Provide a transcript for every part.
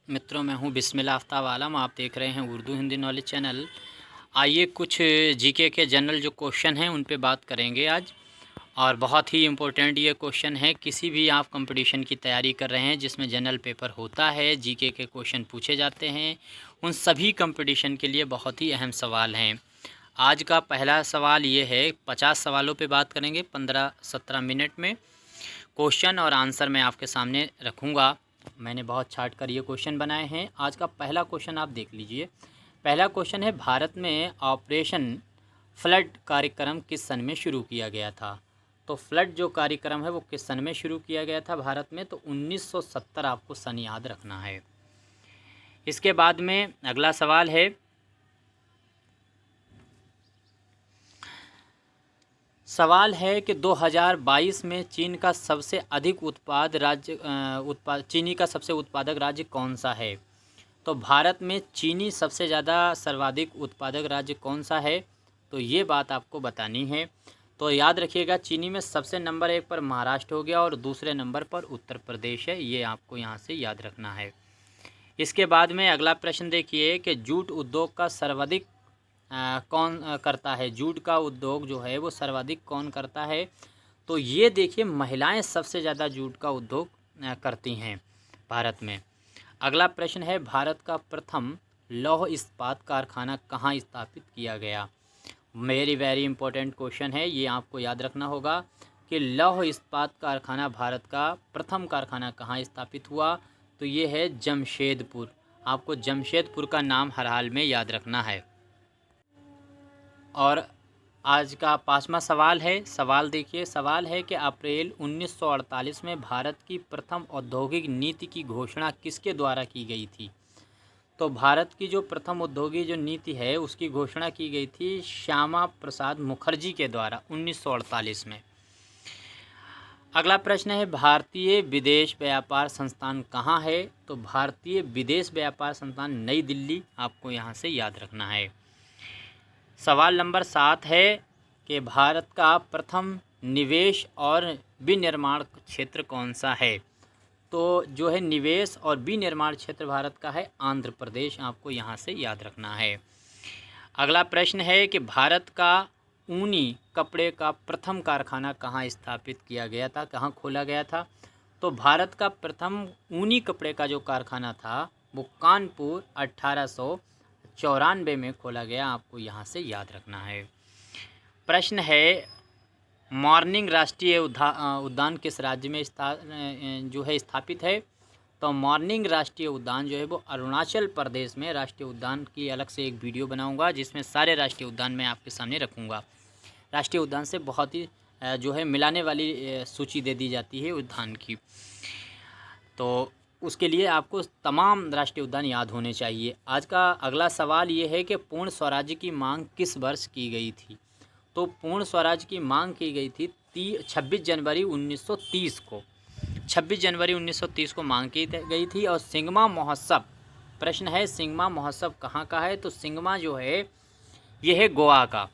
मित्रों, मैं हूं बिस्मिल्लाह आफ्ताब आलम। आप देख रहे हैं उर्दू हिंदी नॉलेज चैनल। आइए कुछ जीके के जनरल जो क्वेश्चन हैं उन पे बात करेंगे आज। और बहुत ही इम्पोर्टेंट ये क्वेश्चन है। किसी भी आप कंपटीशन की तैयारी कर रहे हैं जिसमें जनरल पेपर होता है, जीके के क्वेश्चन पूछे जाते हैं, उन सभी कंपटीशन के लिए बहुत ही अहम सवाल हैं। आज का पहला सवाल ये है, 50 सवालों पे बात करेंगे 15-17 मिनट में। क्वेश्चन और आंसर मैं आपके सामने रखूँगा। मैंने बहुत छाट कर ये क्वेश्चन बनाए हैं। आज का पहला क्वेश्चन आप देख लीजिए। पहला क्वेश्चन है, भारत में ऑपरेशन फ्लड कार्यक्रम किस सन में शुरू किया गया था? तो फ्लड जो कार्यक्रम है वो किस सन में शुरू किया गया था भारत में? तो 1970 आपको सन याद रखना है। इसके बाद में अगला सवाल है, कि 2022 में चीन का सबसे अधिक चीनी का सबसे उत्पादक राज्य कौन सा है? तो भारत में चीनी सबसे ज़्यादा सर्वाधिक उत्पादक राज्य कौन सा है? तो ये बात आपको बतानी है। तो याद रखिएगा, चीनी में सबसे नंबर 1 पर महाराष्ट्र हो गया और दूसरे नंबर पर उत्तर प्रदेश है। ये आपको यहाँ से याद रखना है। इसके बाद में अगला प्रश्न देखिए कि जूट उद्योग का सर्वाधिक कौन करता है? जूट का उद्योग जो है वो सर्वाधिक कौन करता है? तो ये देखिए, महिलाएं सबसे ज़्यादा जूट का उद्योग करती हैं भारत में। अगला प्रश्न है, भारत का प्रथम लौह इस्पात कारखाना कहाँ स्थापित किया गया? वेरी इंपॉर्टेंट क्वेश्चन है, ये आपको याद रखना होगा कि लौह इस्पात कारखाना भारत का प्रथम कारखाना कहाँ स्थापित हुआ? तो ये है जमशेदपुर। आपको जमशेदपुर का नाम हर हाल में याद रखना है। और आज का 5वां सवाल है। सवाल देखिए, सवाल है कि अप्रैल 1948 में भारत की प्रथम औद्योगिक नीति की घोषणा किसके द्वारा की गई थी? तो भारत की जो प्रथम औद्योगिक जो नीति है उसकी घोषणा की गई थी श्यामा प्रसाद मुखर्जी के द्वारा 1948 में। अगला प्रश्न है, भारतीय विदेश व्यापार संस्थान कहाँ है? तो भारतीय विदेश व्यापार संस्थान नई दिल्ली, आपको यहाँ से याद रखना है। सवाल नंबर 7 है कि भारत का प्रथम निवेश और विनिर्माण क्षेत्र कौन सा है? तो जो है निवेश और विनिर्माण क्षेत्र भारत का है आंध्र प्रदेश, आपको यहाँ से याद रखना है। अगला प्रश्न है कि भारत का ऊनी कपड़े का प्रथम कारखाना कहाँ स्थापित किया गया था, कहाँ खोला गया था? तो भारत का प्रथम ऊनी कपड़े का जो कारखाना था वो कानपुर 1894 में खोला गया, आपको यहाँ से याद रखना है। प्रश्न है, मॉर्निंग राष्ट्रीय उद्यान किस राज्य में जो है स्थापित है? तो मॉर्निंग राष्ट्रीय उद्यान जो है वो अरुणाचल प्रदेश में। राष्ट्रीय उद्यान की अलग से एक वीडियो बनाऊंगा जिसमें सारे राष्ट्रीय उद्यान मैं आपके सामने रखूंगा। राष्ट्रीय उद्यान से बहुत ही जो है मिलाने वाली सूची दे दी जाती है उद्यान की, तो उसके लिए आपको तमाम राष्ट्रीय उद्यान याद होने चाहिए। आज का अगला सवाल ये है कि पूर्ण स्वराज्य की मांग किस वर्ष की गई थी? तो पूर्ण स्वराज्य की मांग की गई थी 26 जनवरी 1930 को। 26 जनवरी 1930 को मांग की गई थी। और सिंगमा महोत्सव, प्रश्न है सिंगमा महोत्सव कहाँ का है? तो सिंगमा जो है ये है गोवा का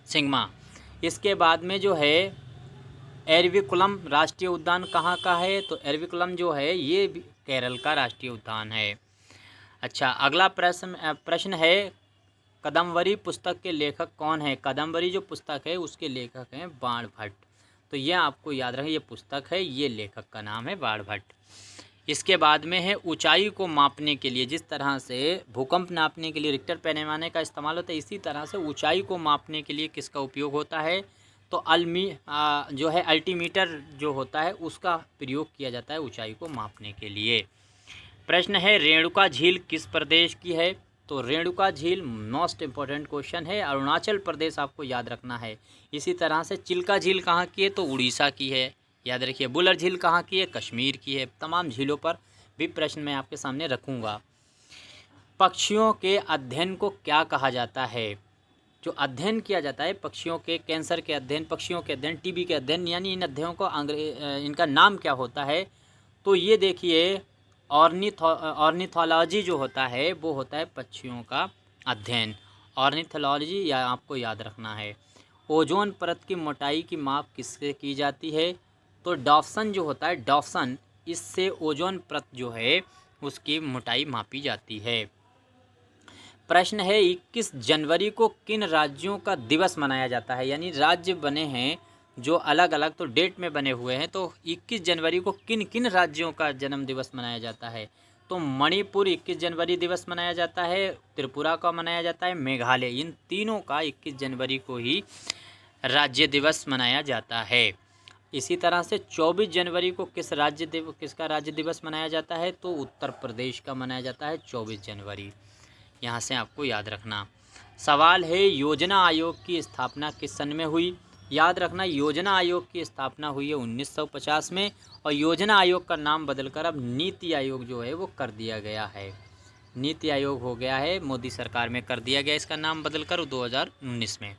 सिंगमा। इसके बाद में जो है एरविकुलम राष्ट्रीय उद्यान कहाँ का है? तो एरविकुलम जो है ये केरल का राष्ट्रीय उद्यान है। अच्छा, अगला प्रश्न है, कादम्बरी पुस्तक के लेखक कौन है? कादम्बरी जो पुस्तक है उसके लेखक हैं बाणभट्ट। तो यह आपको याद रहे, ये पुस्तक है, ये लेखक का नाम है बाणभट्ट। इसके बाद में है ऊंचाई को मापने के लिए, जिस तरह से भूकंप नापने के लिए रिक्टर पैमाने का इस्तेमाल होता है, इसी तरह से ऊंचाई को मापने के लिए किसका उपयोग होता है? तो जो है अल्टीमीटर जो होता है उसका प्रयोग किया जाता है ऊंचाई को मापने के लिए। प्रश्न है, रेणुका झील किस प्रदेश की है? तो रेणुका झील मोस्ट इम्पॉर्टेंट क्वेश्चन है, अरुणाचल प्रदेश आपको याद रखना है। इसी तरह से चिल्का झील कहाँ की है? तो उड़ीसा की है, याद रखिए। बुलर झील कहाँ की है? कश्मीर की है। तमाम झीलों पर भी प्रश्न मैं आपके सामने रखूँगा। पक्षियों के अध्ययन को क्या कहा जाता है? जो अध्ययन किया जाता है पक्षियों के, कैंसर के अध्ययन, पक्षियों के अध्ययन, टीबी के अध्ययन, यानी इन अध्ययनों को इनका नाम क्या होता है? तो ये देखिए, ऑर्निथोलॉजी जो होता है वो होता है पक्षियों का अध्ययन, ऑर्निथोलॉजी, या आपको याद रखना है। ओजोन परत की मोटाई की माप किससे की जाती है? तो डॉप्सन जो होता है, डॉप्सन, इससे ओजोन परत जो है उसकी मोटाई मापी जाती है। प्रश्न है 21 जनवरी को किन राज्यों का दिवस मनाया जाता है, यानी राज्य बने हैं जो अलग अलग तो डेट में बने हुए हैं, तो 21 जनवरी को किन किन राज्यों का जन्म दिवस मनाया जाता है। तो मणिपुर 21 जनवरी दिवस मनाया जाता है, त्रिपुरा का मनाया जाता है, मेघालय, इन तीनों का 21 जनवरी को ही राज्य दिवस मनाया जाता है। इसी तरह से 24 जनवरी को किसका राज्य दिवस मनाया जाता है, तो उत्तर प्रदेश का मनाया जाता है 24 जनवरी। यहाँ से आपको याद रखना। सवाल है योजना आयोग की स्थापना किस सन में हुई। याद रखना योजना आयोग की स्थापना हुई है 1950 में, और योजना आयोग का नाम बदलकर अब नीति आयोग जो है वो कर दिया गया है। नीति आयोग हो गया है, मोदी सरकार में कर दिया गया इसका नाम बदलकर 2019 में।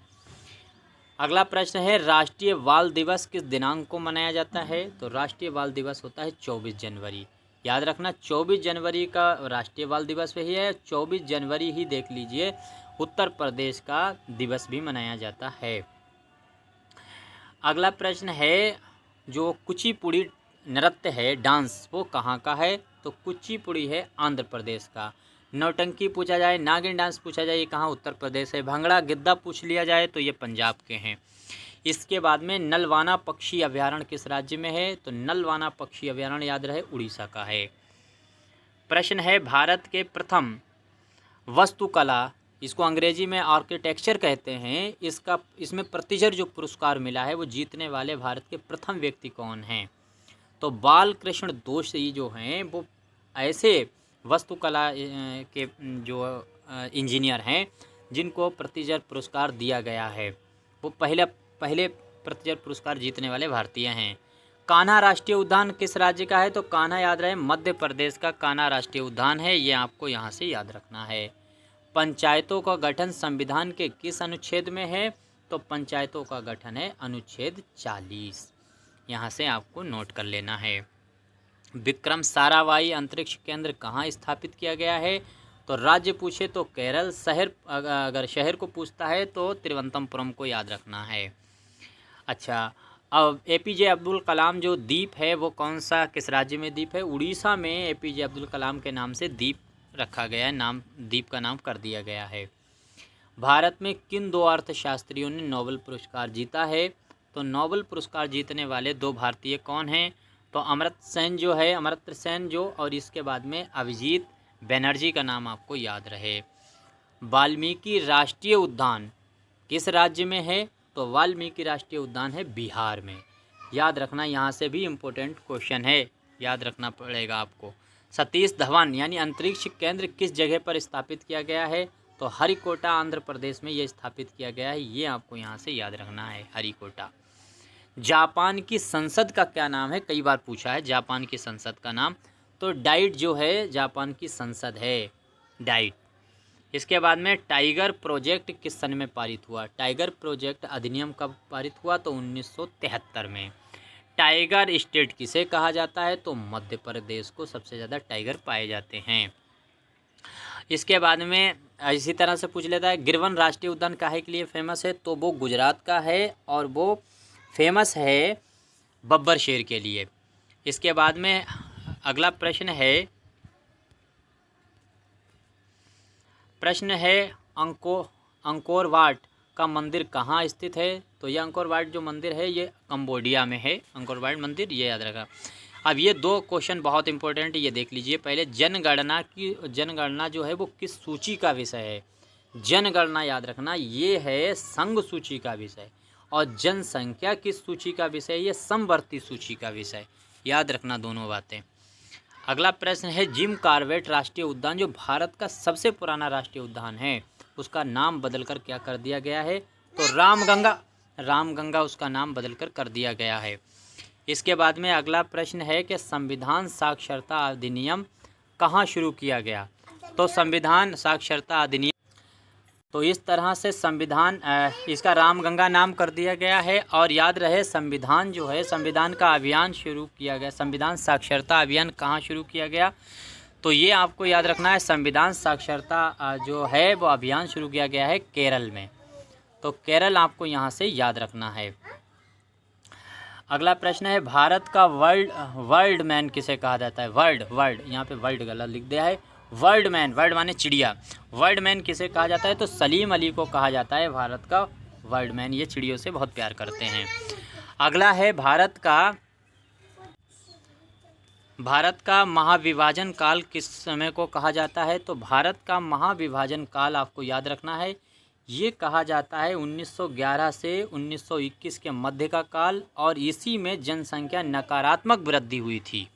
अगला प्रश्न है राष्ट्रीय बाल दिवस किस दिनांक को मनाया जाता है। तो राष्ट्रीय बाल दिवस होता है 24 जनवरी। याद रखना 24 जनवरी का राष्ट्रीय बाल दिवस वही है। 24 जनवरी ही देख लीजिए उत्तर प्रदेश का दिवस भी मनाया जाता है। अगला प्रश्न है जो कुचिपुड़ी नृत्य है, डांस, वो कहाँ का है। तो कुचिपुड़ी है आंध्र प्रदेश का। नौटंकी पूछा जाए, नागिन डांस पूछा जाए, ये कहाँ, उत्तर प्रदेश है। भंगड़ा गिद्धा पूछ लिया जाए तो ये पंजाब के हैं। इसके बाद में नलवाना पक्षी अभयारण्य किस राज्य में है। तो नलवाना पक्षी अभयारण्य याद रहे उड़ीसा का है। प्रश्न है भारत के प्रथम वास्तुकला, इसको अंग्रेजी में आर्किटेक्चर कहते हैं, इसमें प्रतिशत जो पुरस्कार मिला है वो जीतने वाले भारत के प्रथम व्यक्ति कौन हैं। तो बालकृष्ण दोशी जो हैं वो ऐसे वास्तुकला के जो इंजीनियर हैं जिनको प्रतिशत पुरस्कार दिया गया है, वो पहले प्रतिशत पुरस्कार जीतने वाले भारतीय हैं। कान्हा राष्ट्रीय उद्यान किस राज्य का है। तो कान्हा याद रहे मध्य प्रदेश का कान्हा राष्ट्रीय उद्यान है, ये आपको यहाँ से याद रखना है। पंचायतों का गठन संविधान के किस अनुच्छेद में है। तो पंचायतों का गठन है अनुच्छेद 40, यहाँ से आपको नोट कर लेना है। विक्रम साराभाई अंतरिक्ष केंद्र कहाँ स्थापित किया गया है। तो राज्य पूछे तो केरल, शहर अगर शहर को पूछता है तो तिरुवनंतपुरम को याद रखना है। अच्छा, अब एपीजे अब्दुल कलाम जो द्वीप है वो कौन सा, किस राज्य में द्वीप है। उड़ीसा में एपीजे अब्दुल कलाम के नाम से द्वीप रखा गया है, नाम द्वीप का नाम कर दिया गया है। भारत में किन दो अर्थशास्त्रियों ने नोबेल पुरस्कार जीता है। तो नोबेल पुरस्कार जीतने वाले दो भारतीय कौन हैं। तो अमर्त्य सेन जो और इसके बाद में अभिजीत बनर्जी का नाम आपको याद रहे। वाल्मीकि राष्ट्रीय उद्यान किस राज्य में है। तो वाल्मीकि राष्ट्रीय उद्यान है बिहार में। याद रखना, यहाँ से भी इम्पोर्टेंट क्वेश्चन है, याद रखना पड़ेगा आपको। सतीश धवन यानी अंतरिक्ष केंद्र किस जगह पर स्थापित किया गया है। तो हरिकोटा आंध्र प्रदेश में ये स्थापित किया गया है, ये आपको यहाँ से याद रखना है, हरिकोटा। जापान की संसद का क्या नाम है, कई बार पूछा है जापान की संसद का नाम। तो डाइट जो है जापान की संसद है, डाइट। इसके बाद में टाइगर प्रोजेक्ट किस सन में पारित हुआ। टाइगर प्रोजेक्ट अधिनियम कब पारित हुआ। तो 1973 में। टाइगर स्टेट किसे कहा जाता है। तो मध्य प्रदेश को सबसे ज़्यादा टाइगर पाए जाते हैं। इसके बाद में इसी तरह से पूछ लेता है गिरवन राष्ट्रीय उद्यान काहे के लिए फेमस है। तो वो गुजरात का है और वो फेमस है बब्बर शेर के लिए। इसके बाद में अगला प्रश्न है अंकोर वाट का मंदिर कहाँ स्थित है। तो ये अंकोर वाट जो मंदिर है ये कंबोडिया में है, अंकोर वाट मंदिर, ये याद रखा। अब ये दो क्वेश्चन बहुत इंपॉर्टेंट है, ये देख लीजिए। पहले जनगणना जो है वो किस सूची का विषय है। जनगणना याद रखना ये है संघ सूची का विषय, और जनसंख्या किस सूची का विषय, ये समवर्ती सूची का विषय। याद रखना दोनों बातें। अगला प्रश्न है जिम कॉर्बेट राष्ट्रीय उद्यान जो भारत का सबसे पुराना राष्ट्रीय उद्यान है उसका नाम बदलकर क्या कर दिया गया है। तो रामगंगा उसका नाम बदलकर कर दिया गया है। इसके बाद में अगला प्रश्न है कि संविधान साक्षरता अधिनियम कहाँ शुरू किया गया। तो संविधान साक्षरता अधिनियम, तो इस तरह से संविधान इसका रामगंगा नाम कर दिया गया है। और याद रहे संविधान जो है, संविधान का अभियान शुरू किया गया, संविधान साक्षरता अभियान कहाँ शुरू किया गया। तो ये आपको याद रखना है, संविधान साक्षरता जो है वो अभियान शुरू किया गया है केरल में। तो केरल आपको यहाँ से याद रखना है। अगला प्रश्न है भारत का वर्ल्ड मैन किसे कहा जाता है। वर्ल्ड यहाँ पे वर्ल्ड गलत लिख दिया है। वर्ल्ड मैन, वर्ल्ड माने चिड़िया, वर्ल्ड मैन किसे कहा जाता है, तो सलीम अली को कहा जाता है भारत का वर्ल्ड मैन। ये चिड़ियों से बहुत प्यार करते हैं। अगला है भारत का महाविभाजन काल किस समय को कहा जाता है, तो भारत का महाविभाजन काल आपको याद रखना है, ये कहा जाता है 1911 से 1921 के मध्य का काल, और इसी में जनसंख्या नकारात्मक वृद्धि हुई थी।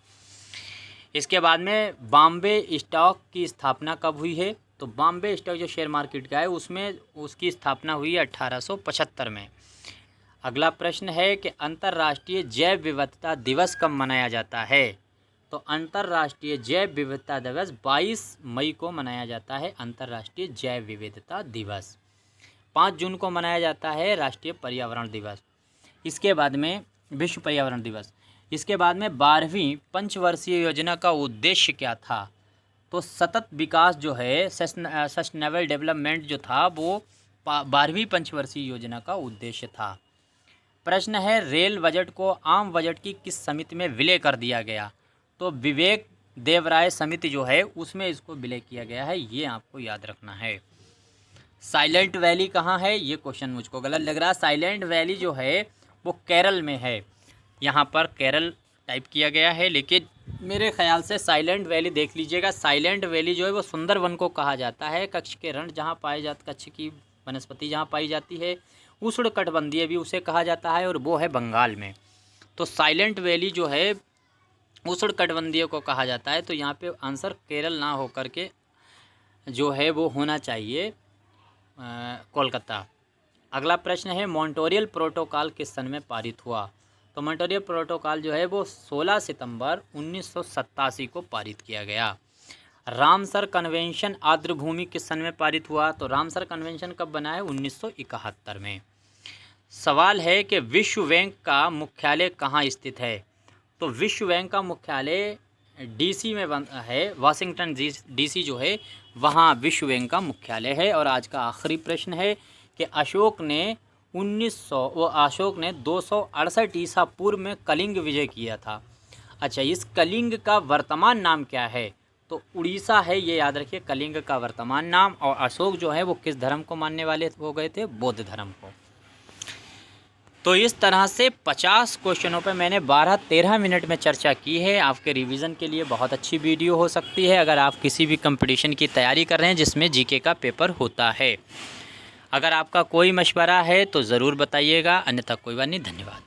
इसके बाद में बॉम्बे स्टॉक की स्थापना कब हुई है, तो बॉम्बे स्टॉक जो शेयर मार्केट का है उसमें उसकी स्थापना हुई 1875 में। अगला प्रश्न है कि अंतर्राष्ट्रीय जैव विविधता दिवस कब मनाया जाता है, तो अंतर्राष्ट्रीय जैव विविधता दिवस 22 मई को मनाया जाता है। अंतर्राष्ट्रीय जैव विविधता दिवस 5 जून को मनाया जाता है राष्ट्रीय पर्यावरण दिवस। इसके बाद में विश्व पर्यावरण दिवस। इसके बाद में 12वीं पंचवर्षीय योजना का उद्देश्य क्या था, तो सतत विकास जो है सस्टेनेबल डेवलपमेंट जो था वो 12वीं पंचवर्षीय योजना का उद्देश्य था। प्रश्न है रेल बजट को आम बजट की किस समिति में विलय कर दिया गया, तो विवेक देवराय समिति जो है उसमें इसको विलय किया गया है, ये आपको याद रखना है। साइलेंट वैली कहाँ है, ये क्वेश्चन मुझको गलत लग रहा है। साइलेंट वैली जो है वो केरल में है, यहाँ पर केरल टाइप किया गया है, लेकिन मेरे ख्याल से साइलेंट वैली देख लीजिएगा। साइलेंट वैली जो है वो सुंदरवन को कहा जाता है। कच्छ के रण जहाँ पाए जाते, कच्छ की वनस्पति जहाँ पाई जाती है, उष्णकटिबंधीय भी उसे कहा जाता है, और वो है बंगाल में। तो साइलेंट वैली जो है उष्णकटिबंधीय को कहा जाता है, तो यहाँ पे आंसर केरल ना होकर के जो है वो होना चाहिए कोलकाता। अगला प्रश्न है मॉन्ट्रियल प्रोटोकॉल किस सन में पारित हुआ, तो मॉन्ट्रियल प्रोटोकॉल जो है वो 16 सितंबर 1987 को पारित किया गया। रामसर कन्वेंशन आर्द्रभूमि किस सन में पारित हुआ, तो रामसर कन्वेंशन कब बना है, 1971 में। सवाल है कि विश्व बैंक का मुख्यालय कहाँ स्थित है, तो विश्व बैंक का मुख्यालय डीसी में है, वाशिंगटन डीसी जो है वहाँ विश्व बैंक का मुख्यालय है। और आज का आखिरी प्रश्न है कि अशोक ने 268 ईसा पूर्व में कलिंग विजय किया था। अच्छा, इस कलिंग का वर्तमान नाम क्या है, तो उड़ीसा है, ये याद रखिए कलिंग का वर्तमान नाम। और अशोक जो है वो किस धर्म को मानने वाले हो गए थे, बौद्ध धर्म को। तो इस तरह से 50 क्वेश्चनों पर मैंने 12-13 मिनट में चर्चा की है। आपके रिवीजन के लिए बहुत अच्छी वीडियो हो सकती है अगर आप किसी भी कंपटीशन की तैयारी कर रहे हैं जिसमें जीके का पेपर होता है। अगर आपका कोई मशवरा है तो ज़रूर बताइएगा, अन्यथा कोई बात नहीं। धन्यवाद।